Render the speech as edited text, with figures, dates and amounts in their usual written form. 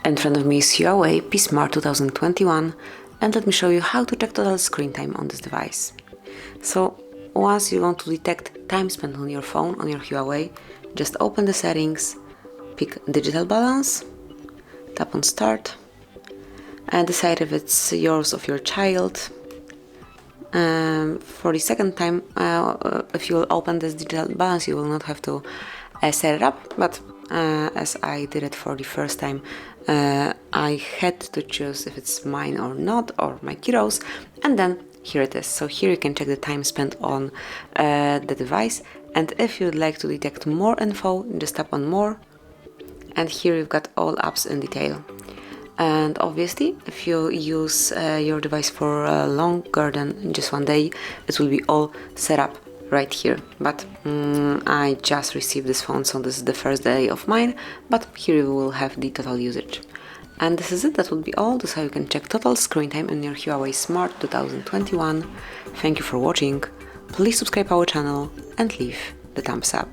In front of me is HUAWEI P Smart 2021, and let me show you how to check total screen time on this device. So once you want to detect time spent on your phone, on your HUAWEI, just open the settings, pick digital balance, tap on start, and decide if it's yours or your child. For the second time, if you will open this digital balance, you will not have to set it up, but as I did it for the first time, I had to choose if it's mine or not, or my kiddos, and then here it is. So here you can check the time spent on the device, and if you'd like to detect more info, just tap on more, and here you've got all apps in detail. And obviously, if you use your device for longer than just one day, it will be all set up right here. But I just received this phone, so this is the first day of mine, but here you will have the total usage. And this is it, that would be all. This is how you can check total screen time in your HUAWEI Smart 2021. Thank you for watching, please subscribe our channel and leave the thumbs up.